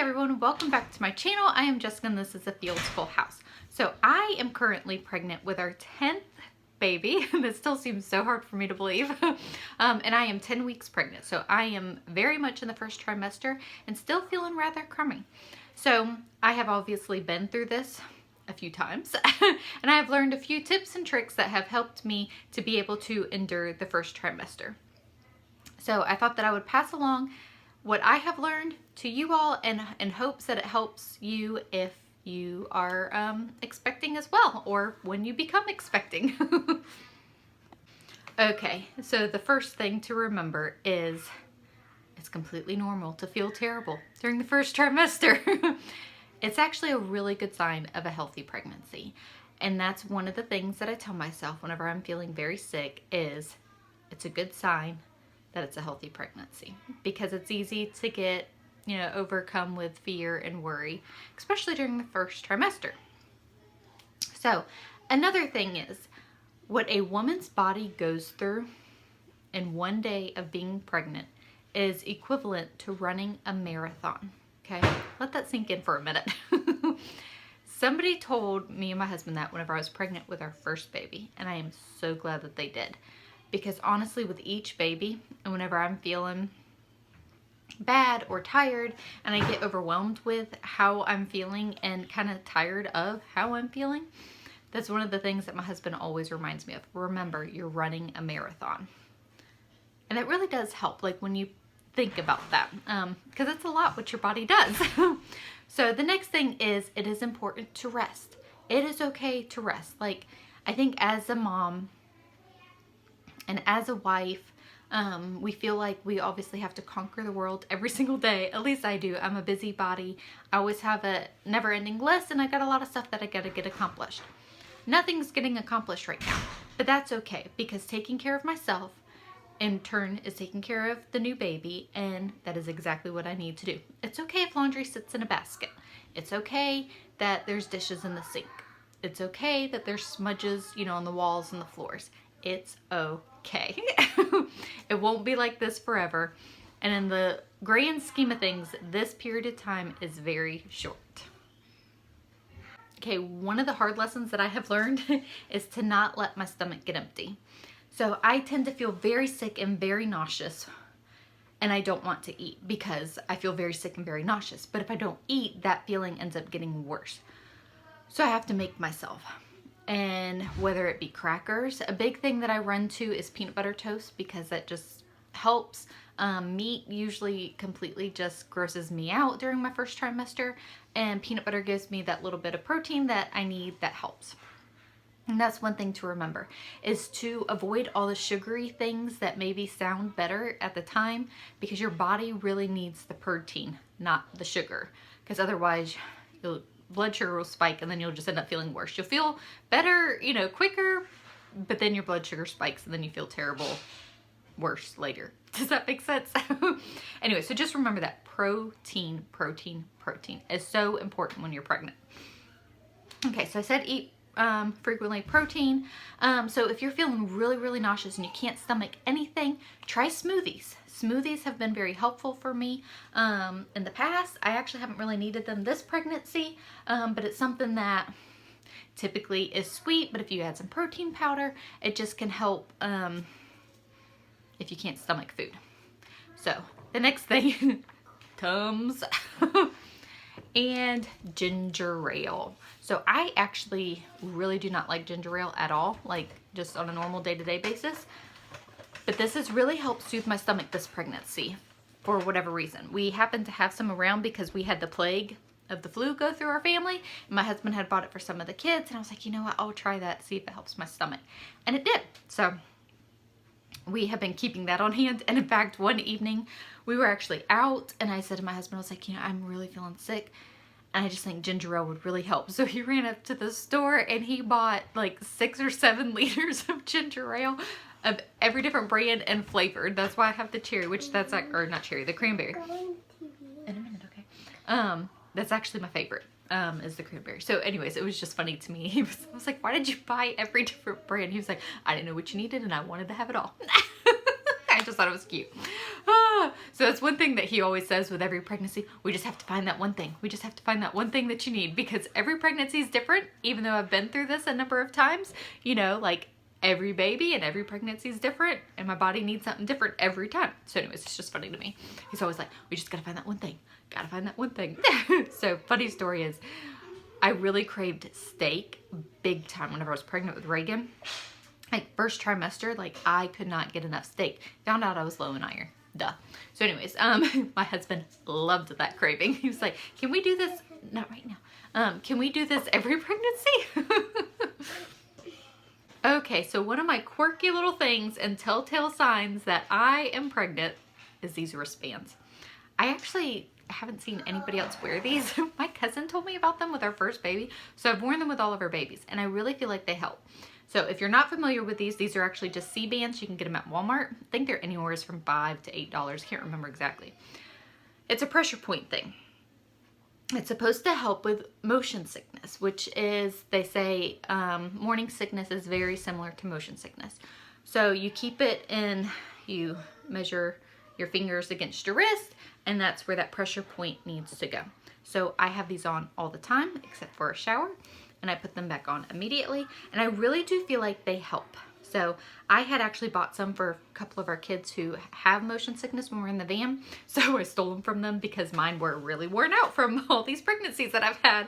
everyone, and welcome back to my channel. I am Jessica and this is A Fields Full House. So I am currently pregnant with our 10th baby. That still seems so hard for me to believe. And I am 10 weeks pregnant. So I am very much in the first trimester and still feeling rather crummy. So I have obviously been through this a few times and I have learned a few tips and tricks that have helped me to be able to endure the first trimester. So I thought that I would pass along what I have learned to you all in hopes that it helps you if you are expecting as well, or when you become expecting. Okay, so the first thing to remember is it's completely normal to feel terrible during the first trimester. It's actually a really good sign of a healthy pregnancy. And that's one of the things that I tell myself whenever I'm feeling very sick is it's a good sign that it's a healthy pregnancy, because it's easy to get, overcome with fear and worry, especially during the first trimester. So another thing is what a woman's body goes through in one day of being pregnant is equivalent to running a marathon. Okay, let that sink in for a minute. Somebody told me and my husband that whenever I was pregnant with our first baby, and I am so glad that they did. Because honestly, with each baby, and whenever I'm feeling bad or tired and I get overwhelmed with how I'm feeling and kind of tired of how I'm feeling, that's one of the things that my husband always reminds me of. Remember, you're running a marathon. And it really does help, like when you think about that, because it's a lot what your body does. So the next thing is it is important to rest. It is okay to rest. Like, I think as a mom and as a wife, we feel like we obviously have to conquer the world every single day. At least I do. I'm a busybody. I always have a never-ending list, and I got a lot of stuff that I gotta get accomplished. Nothing's getting accomplished right now, but that's okay, because taking care of myself in turn is taking care of the new baby, and that is exactly what I need to do. It's okay if laundry sits in a basket. It's okay that there's dishes in the sink. It's okay that there's smudges, on the walls and the floors. It's okay. It won't be like this forever. And in the grand scheme of things, this period of time is very short. Okay, one of the hard lessons that I have learned is to not let my stomach get empty. So I tend to feel very sick and very nauseous, and I don't want to eat because I feel very sick and very nauseous. But if I don't eat, that feeling ends up getting worse. So I have to make myself. And whether it be crackers, a big thing that I run to is peanut butter toast, because that just helps. Meat usually completely just grosses me out during my first trimester, and peanut butter gives me that little bit of protein that I need that helps. And that's one thing to remember, is to avoid all the sugary things that maybe sound better at the time, because your body really needs the protein, not the sugar, because otherwise you'll blood sugar will spike and then you'll just end up feeling worse. You'll feel better, quicker, but then your blood sugar spikes and then you feel terrible worse later. Does that make sense? Anyway, so just remember that protein is so important when you're pregnant. Okay, so I said eat frequently protein. So if you're feeling really nauseous and you can't stomach anything, try smoothies. Smoothies have been very helpful for me in the past. I actually haven't really needed them this pregnancy, but it's something that typically is sweet, but if you add some protein powder, it just can help if you can't stomach food. So the next thing, Tums and ginger ale. So I actually really do not like ginger ale at all, like just on a normal day-to-day basis. But this has really helped soothe my stomach this pregnancy for whatever reason. We happened to have some around because we had the plague of the flu go through our family. And my husband had bought it for some of the kids. And I was like, you know what, I'll try that, see if it helps my stomach. And it did. So we have been keeping that on hand. And in fact, one evening we were actually out and I said to my husband, I was like, I'm really feeling sick. And I just think ginger ale would really help. So he ran up to the store and he bought like 6 or 7 liters of ginger ale of every different brand and flavored. That's why I have the cherry, which that's like, or not cherry, the cranberry. In a minute, okay. That's actually my favorite, is the cranberry. So anyways, it was just funny to me. I was like, why did you buy every different brand? He was like, I didn't know what you needed and I wanted to have it all. I just thought it was cute. So that's one thing that he always says with every pregnancy. We just have to find that one thing. We just have to find that one thing that you need, because every pregnancy is different. Even though I've been through this a number of times, you know, like every baby and every pregnancy is different, and my body needs something different every time. So anyways, it's just funny to me. He's always like, we just gotta find that one thing. Gotta find that one thing. So funny story is, I really craved steak big time whenever I was pregnant with Reagan. Like first trimester, like I could not get enough steak. Found out I was low in iron. Duh. So anyways, my husband loved that craving. He was like, can we do this? Not right now. Can we do this every pregnancy? Okay, so one of my quirky little things and telltale signs that I am pregnant is these wristbands. I actually haven't seen anybody else wear these. My cousin told me about them with our first baby, so I've worn them with all of our babies, and I really feel like they help. So if you're not familiar with these are actually just C-bands. You can get them at Walmart. I think they're anywhere from $5 to $8. Can't remember exactly. It's a pressure point thing. It's supposed to help with motion sickness, which is, they say, morning sickness is very similar to motion sickness. So you keep it in, you measure your fingers against your wrist, and that's where that pressure point needs to go. So I have these on all the time, except for a shower, and I put them back on immediately, and I really do feel like they help. So I had actually bought some for a couple of our kids who have motion sickness when we're in the van. So I stole them from them because mine were really worn out from all these pregnancies that I've had.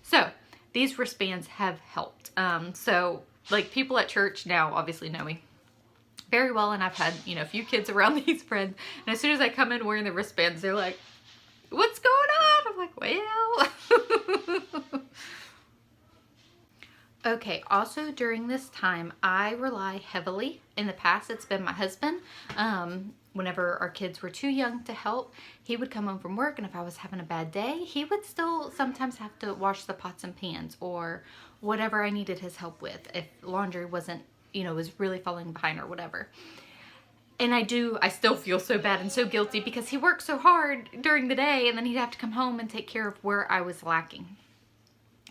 So these wristbands have helped. So like people at church now obviously know me very well, and I've had, you know, a few kids around these friends. And as soon as I come in wearing the wristbands, they're like, what's going on? I'm like, well. Okay, also during this time, I rely heavily. In the past, it's been my husband. Whenever our kids were too young to help, he would come home from work, and if I was having a bad day, he would still sometimes have to wash the pots and pans or whatever I needed his help with if laundry wasn't, you know, was really falling behind or whatever. And I still feel so bad and so guilty because he worked so hard during the day, and then he'd have to come home and take care of where I was lacking.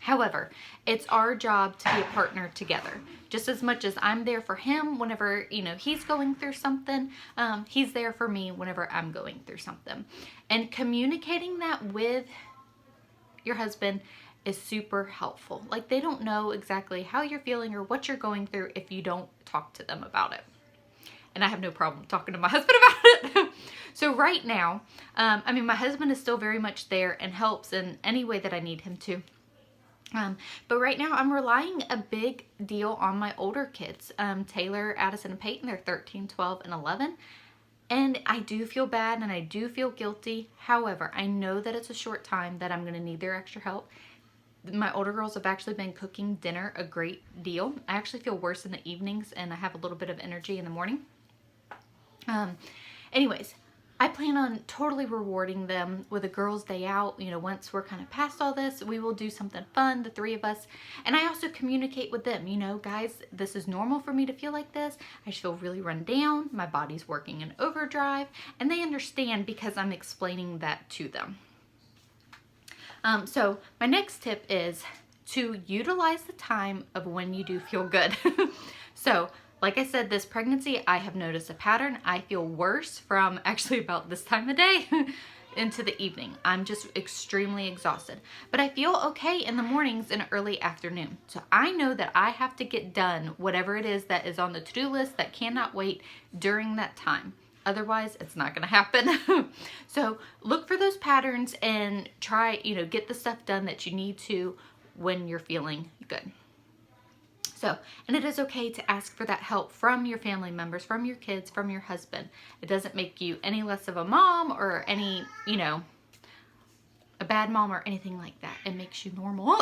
However, it's our job to be a partner together. Just as much as I'm there for him whenever, you know, he's going through something, he's there for me whenever I'm going through something. And communicating that with your husband is super helpful. Like, they don't know exactly how you're feeling or what you're going through if you don't talk to them about it. And I have no problem talking to my husband about it. So right now, I mean, my husband is still very much there and helps in any way that I need him to. But right now I'm relying a big deal on my older kids, Taylor, Addison, and Payton. They're 13, 12, and 11. And I do feel bad and I do feel guilty. However, I know that it's a short time that I'm going to need their extra help. My older girls have actually been cooking dinner a great deal. I actually feel worse in the evenings, and I have a little bit of energy in the morning. Anyways, I plan on totally rewarding them with a girls' day out. You know, once we're kind of past all this, we will do something fun, the three of us. And I also communicate with them, you know, guys, this is normal for me to feel like this. I just feel really run down. My body's working in overdrive. And they understand because I'm explaining that to them. So my next tip is to utilize the time of when you do feel good. So, like I said, this pregnancy, I have noticed a pattern. I feel worse from actually about this time of day into the evening. I'm just extremely exhausted. But I feel okay in the mornings and early afternoon. So I know that I have to get done whatever it is that is on the to-do list that cannot wait during that time. Otherwise, it's not going to happen. So look for those patterns and try, you know, get the stuff done that you need to when you're feeling good. So, and it is okay to ask for that help from your family members, from your kids, from your husband. It doesn't make you any less of a mom or any, you know, a bad mom or anything like that. It makes you normal.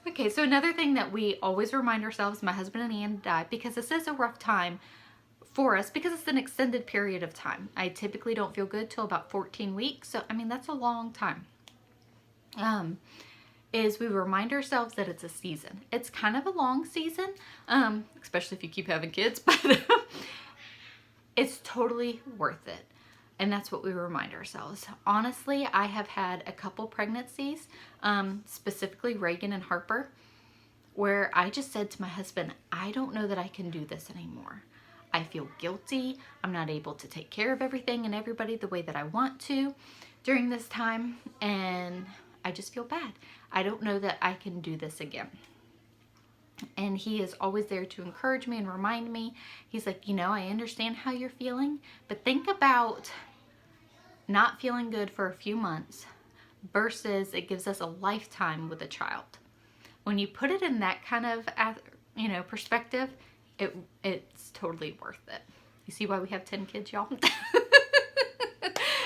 Okay, so another thing that we always remind ourselves, my husband and I, because this is a rough time for us, because it's an extended period of time. I typically don't feel good till about 14 weeks. So, I mean, that's a long time. Is we remind ourselves that it's a season. It's kind of a long season, especially if you keep having kids, but it's totally worth it. And that's what we remind ourselves. Honestly, I have had a couple pregnancies, specifically Reagan and Harper, where I just said to my husband, I don't know that I can do this anymore. I feel guilty. I'm not able to take care of everything and everybody the way that I want to during this time, and I just feel bad. I don't know that I can do this again. And he is always there to encourage me and remind me. He's like, you know, I understand how you're feeling, but think about not feeling good for a few months versus it gives us a lifetime with a child. When you put it in that kind of, you know, perspective, it's totally worth it. You see why we have 10 kids, y'all?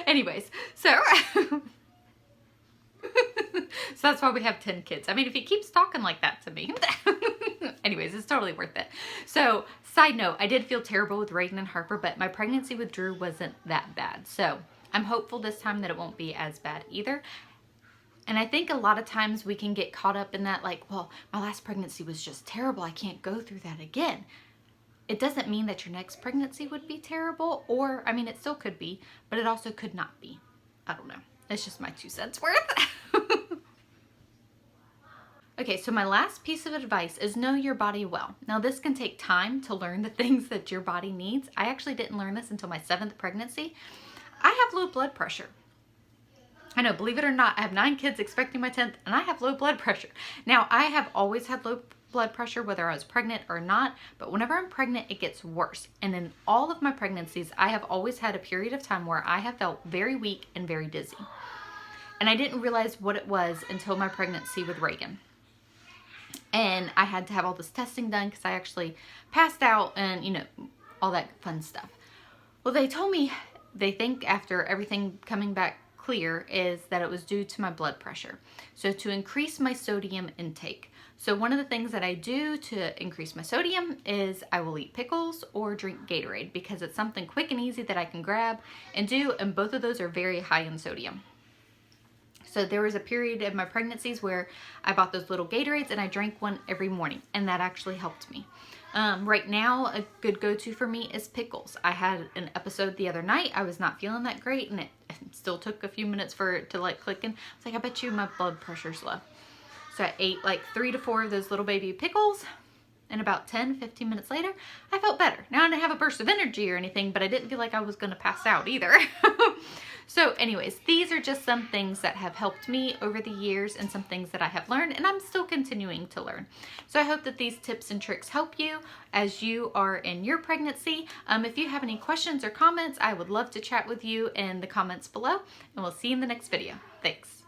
Anyways, so that's why we have 10 kids. I mean, if he keeps talking like that to me. Anyways, it's totally worth it. So, side note, I did feel terrible with Reagan and Harper, but my pregnancy with Drew wasn't that bad. So, I'm hopeful this time that it won't be as bad either. And I think a lot of times we can get caught up in that, like, well, my last pregnancy was just terrible. I can't go through that again. It doesn't mean that your next pregnancy would be terrible, or, I mean, it still could be, but it also could not be. I don't know. It's just my 2 cents worth. Okay, so my last piece of advice is know your body well. Now, this can take time to learn the things that your body needs. I actually didn't learn this until my 7th pregnancy. I have low blood pressure. I know, believe it or not, I have 9 kids expecting my 10th, and I have low blood pressure. Now, I have always had low blood pressure, whether I was pregnant or not, but whenever I'm pregnant, it gets worse. And in all of my pregnancies, I have always had a period of time where I have felt very weak and very dizzy. And I didn't realize what it was until my pregnancy with Reagan. And I had to have all this testing done because I actually passed out and, you know, all that fun stuff. Well, they told me they think after everything coming back clear is that it was due to my blood pressure. So to increase my sodium intake. So one of the things that I do to increase my sodium is I will eat pickles or drink Gatorade because it's something quick and easy that I can grab and do, and both of those are very high in sodium. So there was a period of my pregnancies where I bought those little Gatorades and I drank one every morning, and that actually helped me. Right now, a good go-to for me is pickles. I had an episode the other night. I was not feeling that great, and it still took a few minutes for it to like click in. It's like, I bet you my blood pressure's low. So I ate like 3 to 4 of those little baby pickles, and about 10-15 minutes later, I felt better. Now, I didn't have a burst of energy or anything, but I didn't feel like I was going to pass out either. So anyways, these are just some things that have helped me over the years and some things that I have learned, and I'm still continuing to learn. So I hope that these tips and tricks help you as you are in your pregnancy. If you have any questions or comments, I would love to chat with you in the comments below, and we'll see you in the next video. Thanks.